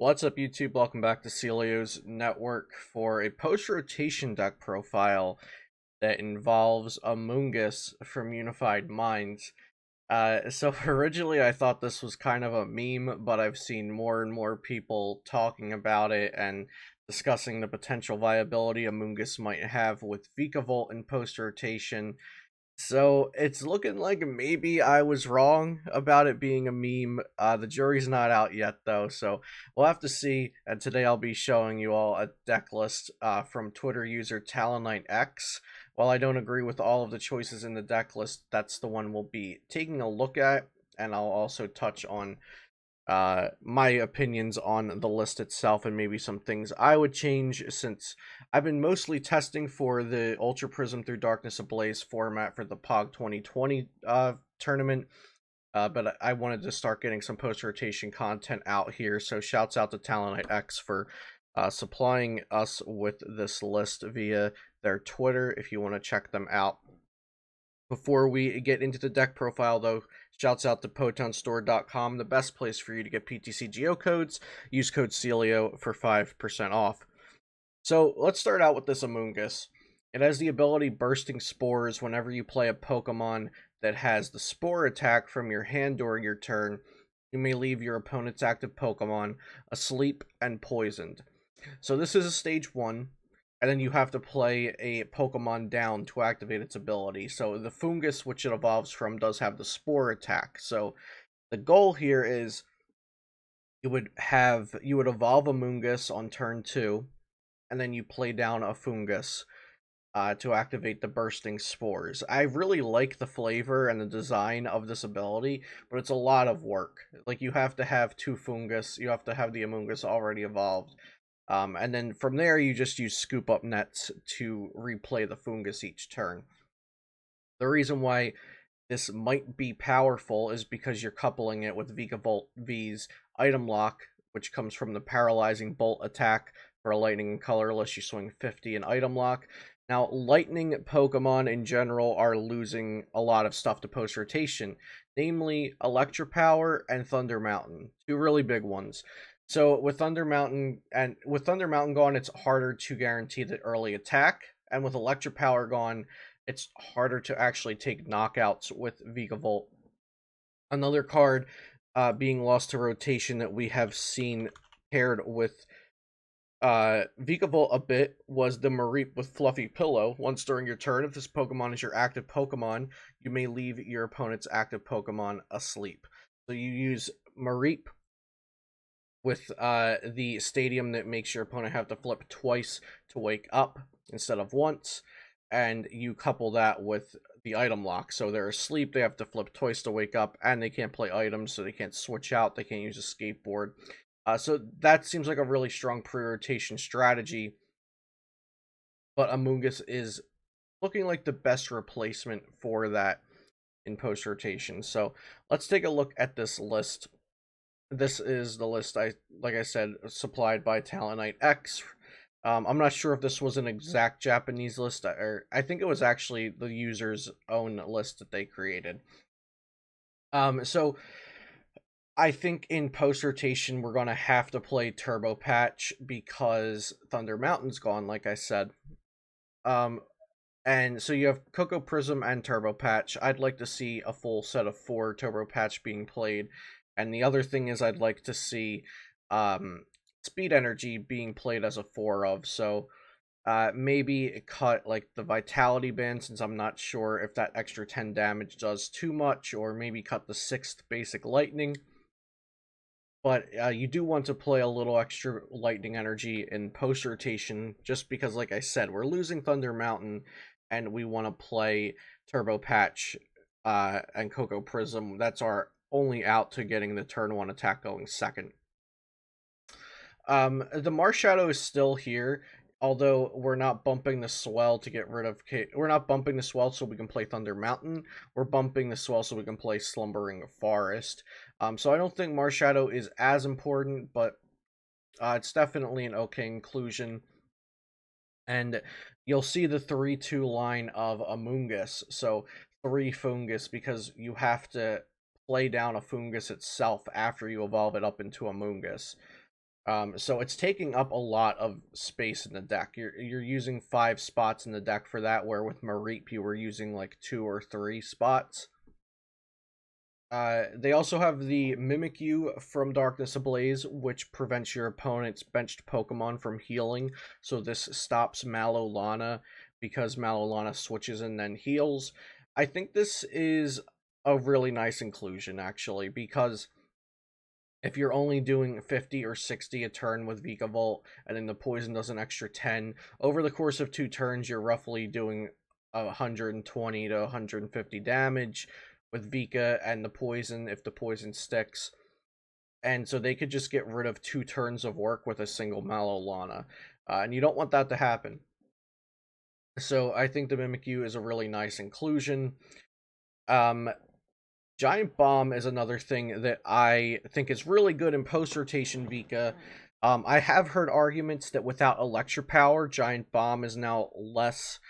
What's up, YouTube? Welcome back to Celio's Network for a post-rotation deck profile that involves Amoongus from Unified Minds. So originally I thought this was kind of a meme, but I've seen more and more people talking about it and discussing the potential viability Amoongus might have with Vikavolt in post-rotation. So it's looking like maybe I was wrong about it being a meme. The jury's not out yet, though, so we'll have to see. And today I'll be showing you all a deck list from Twitter user TaloniteX. While I don't agree with all of the choices in the deck list, that's the one we'll be taking a look at, and I'll also touch on my opinions on the list itself and maybe some things I would change, since I've been mostly testing for the Ultra Prism through Darkness Ablaze format for the POG 2020 tournament. But I wanted to start getting some post-rotation content out here, so shouts out to TaloniteX for supplying us with this list via their Twitter if you want to check them out. Before we get into the deck profile, though, shouts out to PotonStore.com, the best place for you to get PTC geocodes. Use code Celio for 5% off. So let's start out with this Amoongus. It has the ability Bursting Spores whenever you play a Pokemon that has the Spore attack from your hand during your turn. You may leave your opponent's active Pokemon asleep and poisoned. So this is a stage 1. And then you have to play a Pokemon down to activate its ability. So the Fungus, which it evolves from, does have the Spore attack. So the goal here is you would evolve a Amoongus on turn 2, and then you play down a Fungus to activate the Bursting Spores. I really like the flavor and the design of this ability, but it's a lot of work. Like, you have to have 2 Fungus, you have to have the Amoongus already evolved. And then from there, you just use Scoop Up Nets to replay the Fungus each turn. The reason why this might be powerful is because you're coupling it with VikAvolt V's Item Lock, which comes from the Paralyzing Bolt attack. For a Lightning and Colorless, you swing 50 in Item Lock. Now, Lightning Pokemon in general are losing a lot of stuff to post-rotation, namely Electropower and Thunder Mountain, 2 really big ones. So with Thunder Mountain gone, it's harder to guarantee the early attack, and with Electropower gone, it's harder to actually take knockouts with Vikavolt. Another card being lost to rotation that we have seen paired with Vikavolt a bit was the Mareep with Fluffy Pillow. Once during your turn, if this Pokemon is your active Pokemon, you may leave your opponent's active Pokemon asleep. So you use Mareep with the stadium that makes your opponent have to flip twice to wake up instead of once, and you couple that with the item lock. So they're asleep, they have to flip twice to wake up, and they can't play items, so they can't switch out, they can't use a skateboard. So that seems like a really strong pre-rotation strategy, but Amoongus is looking like the best replacement for that in post-rotation. So let's take a look at this list. This is the list, like I said, supplied by TaloniteX. I'm not sure if this was an exact Japanese list, or I think it was actually the user's own list that they created. So I think in post-rotation we're going to have to play Turbo Patch because Thunder Mountain's gone, like I said. And so you have Cocoa Prism and Turbo Patch. I'd like to see a full set of 4 Turbo Patch being played. And the other thing is I'd like to see Speed Energy being played as a 4 of. So maybe cut like the Vitality Band, since I'm not sure if that extra 10 damage does too much, or maybe cut the 6th basic Lightning. But you do want to play a little extra Lightning Energy in post-rotation, just because, like I said, we're losing Thunder Mountain, and we want to play Turbo Patch and Cocoa Prism. That's our only out to getting the turn 1 attack going second. The Marshadow is still here, although we're not bumping the Swell to get rid of... We're not bumping the Swell so we can play Thunder Mountain. We're bumping the Swell so we can play Slumbering Forest. So I don't think Marshadow is as important, but it's definitely an okay inclusion. And you'll see the 3-2 line of Amoongus. So 3 Fungus, because you have to play down a Fungus itself after you evolve it up into Amoongus. So it's taking up a lot of space in the deck. You're using 5 spots in the deck for that, where with Mareep you were using like 2 or 3 spots. They also have the Mimikyu from Darkness Ablaze, which prevents your opponent's benched Pokemon from healing. So this stops Malolana because Malolana switches and then heals. I think this is a really nice inclusion, actually, because if you're only doing 50 or 60 a turn with Vikavolt, and then the poison does an extra 10, over the course of 2 turns, you're roughly doing 120 to 150 damage with Vika and the poison if the poison sticks. And so they could just get rid of 2 turns of work with a single Malolana. And you don't want that to happen. So I think the Mimikyu is a really nice inclusion. Giant Bomb is another thing that I think is really good in post-rotation Vika. I have heard arguments that without Electro Power, Giant Bomb is now less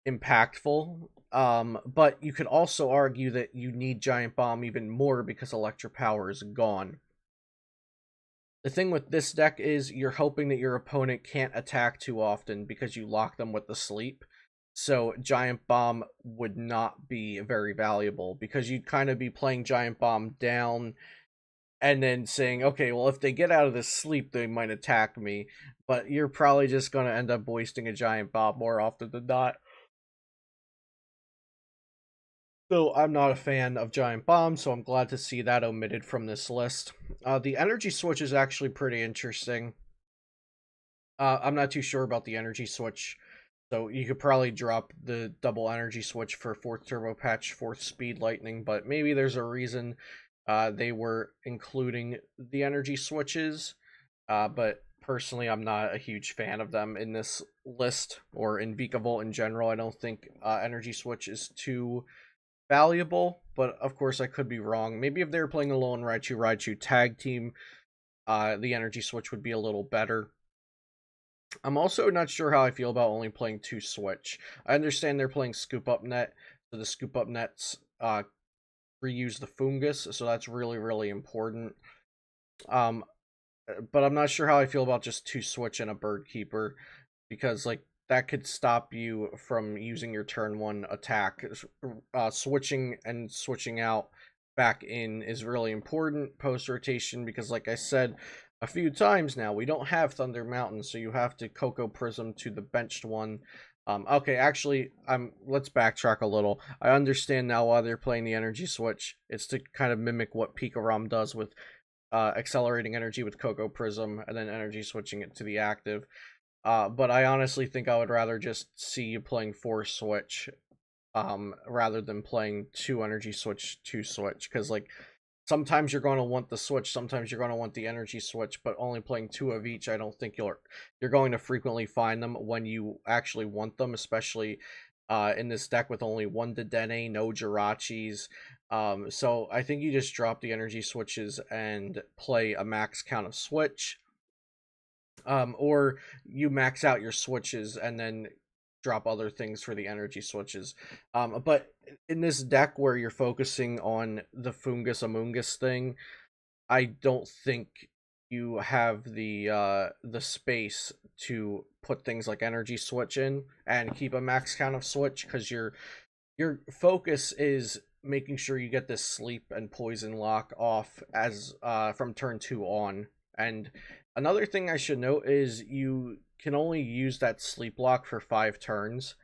impactful. But you could also argue that you need Giant Bomb even more because Electro Power is gone. The thing with this deck is you're hoping that your opponent can't attack too often because you lock them with the sleep. So Giant Bomb would not be very valuable because you'd kind of be playing Giant Bomb down and then saying, okay, well, if they get out of this sleep, they might attack me. But you're probably just going to end up wasting a Giant Bomb more often than not. So I'm not a fan of Giant Bomb, so I'm glad to see that omitted from this list. The energy switch is actually pretty interesting. I'm not too sure about the energy switch. So you could probably drop the double energy switch for 4th Turbo Patch, 4th Speed Lightning, but maybe there's a reason they were including the energy switches. But personally, I'm not a huge fan of them in this list, or in VikAvolt in general. I don't think energy switch is too valuable, but of course I could be wrong. Maybe if they were playing alone Raichu tag team, the energy switch would be a little better. I'm also not sure how I feel about only playing 2 Switch. I understand they're playing Scoop Up Net, so the Scoop Up Nets reuse the Fungus, so that's really, really important. But I'm not sure how I feel about just 2 Switch and a Bird Keeper, because like that could stop you from using your turn 1 attack. Switching and switching out back in is really important post rotation because, like I said a few times now, we don't have Thunder Mountain, so you have to Cocoa Prism to the benched one. Okay, actually, let's backtrack a little. I understand now why they're playing the energy switch. It's to kind of mimic what Pikarom does with accelerating energy with Cocoa Prism and then energy switching it to the active. But I honestly think I would rather just see you playing 4 switch rather than playing 2 energy switch, 2 switch, because like sometimes you're going to want the switch, sometimes you're going to want the energy switch, but only playing 2 of each, I don't think you're going to frequently find them when you actually want them, especially in this deck with only 1 Dedenne, no Jirachis. So I think you just drop the energy switches and play a max count of switch. Or you max out your switches and then drop other things for the energy switches. But in this deck where you're focusing on the VikAmoongus thing, I don't think you have the space to put things like energy switch in and keep a max count of switch, because your focus is making sure you get this sleep and poison lock off as from turn 2 on. And another thing I should note is you can only use that sleep lock for 5 turns,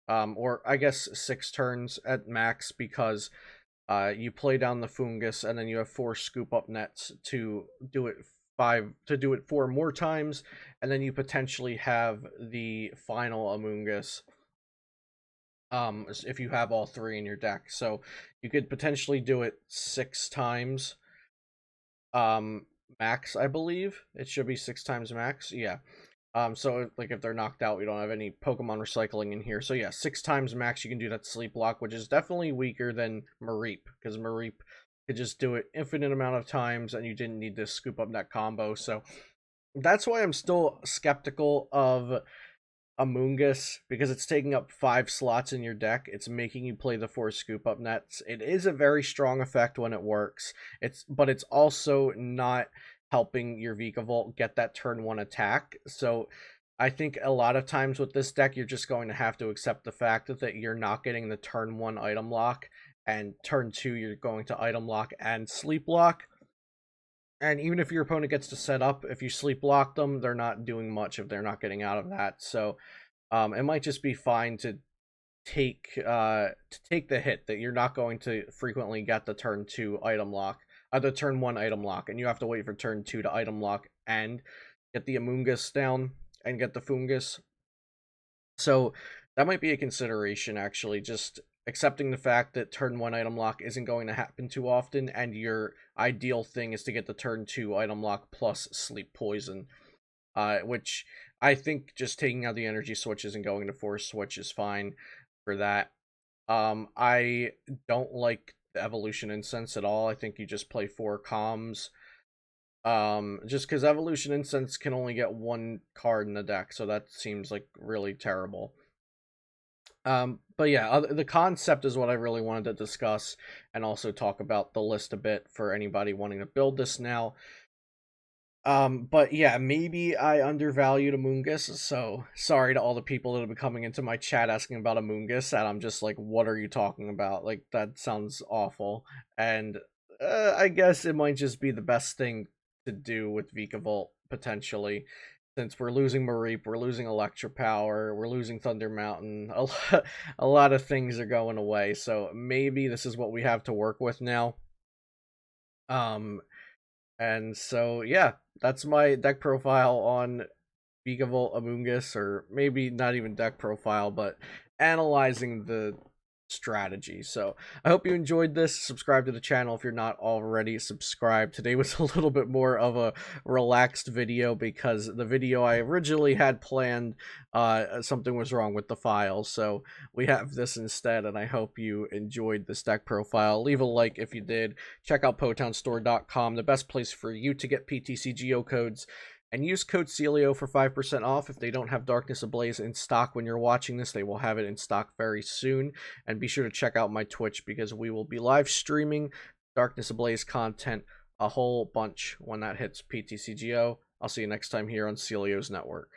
or I guess 6 turns at max, because you play down the Fungus and then you have 4 Scoop Up Nets to do it 4 more times, and then you potentially have the final Amoongus if you have all 3 in your deck. So you could potentially do it 6 times max. I believe it should be 6 times max. Yeah. So like if they're knocked out, we don't have any Pokemon recycling in here. So yeah, 6 times max you can do that sleep block, which is definitely weaker than Mareep, because Mareep could just do it infinite amount of times and you didn't need to scoop up that combo. So that's why I'm still skeptical of Amoongus, because it's taking up 5 slots in your deck. It's making you play the 4 Scoop Up Nets. It is a very strong effect when it works. But it's also not helping your VikAvolt get that turn 1 attack. So I think a lot of times with this deck, you're just going to have to accept the fact that you're not getting the turn 1 item lock, and turn 2 you're going to item lock and sleep lock. And even if your opponent gets to set up, if you sleep lock them, they're not doing much if they're not getting out of that. So it might just be fine to take the hit that you're not going to frequently get the turn 2 item lock, the turn 1 item lock, and you have to wait for turn 2 to item lock and get the Amoongus down and get the Fungus. So that might be a consideration, actually, just accepting the fact that turn 1 item lock isn't going to happen too often, and your ideal thing is to get the turn 2 item lock plus sleep poison, which I think just taking out the energy switches and going to force switch is fine for that. I don't like the evolution incense at all. I think you just play 4 comms. Just because evolution incense can only get 1 card in the deck, so that seems like really terrible. But yeah, the concept is what I really wanted to discuss, and also talk about the list a bit for anybody wanting to build this now. But yeah, maybe I undervalued Amoongus, so sorry to all the people that have been coming into my chat asking about Amoongus, and I'm just like, what are you talking about? Like, that sounds awful. And I guess it might just be the best thing to do with VikAvolt, potentially, since we're losing Mareep, we're losing Electropower, we're losing Thunder Mountain, a lot of things are going away, so maybe this is what we have to work with now. And so, yeah, that's my deck profile on VikAvolt Amoongus, or maybe not even deck profile, but analyzing the strategy. So I hope you enjoyed this. Subscribe to the channel if you're not already subscribed. Today was a little bit more of a relaxed video because the video I originally had planned, something was wrong with the file, so we have this instead, and I hope you enjoyed this deck profile. Leave a like if you did. Check out PotownStore.com, the best place for you to get PTCGO codes, and use code Celio for 5% off. If they don't have Darkness Ablaze in stock when you're watching this, they will have it in stock very soon. And be sure to check out my Twitch, because we will be live streaming Darkness Ablaze content a whole bunch when that hits PTCGO. I'll see you next time here on Celio's Network.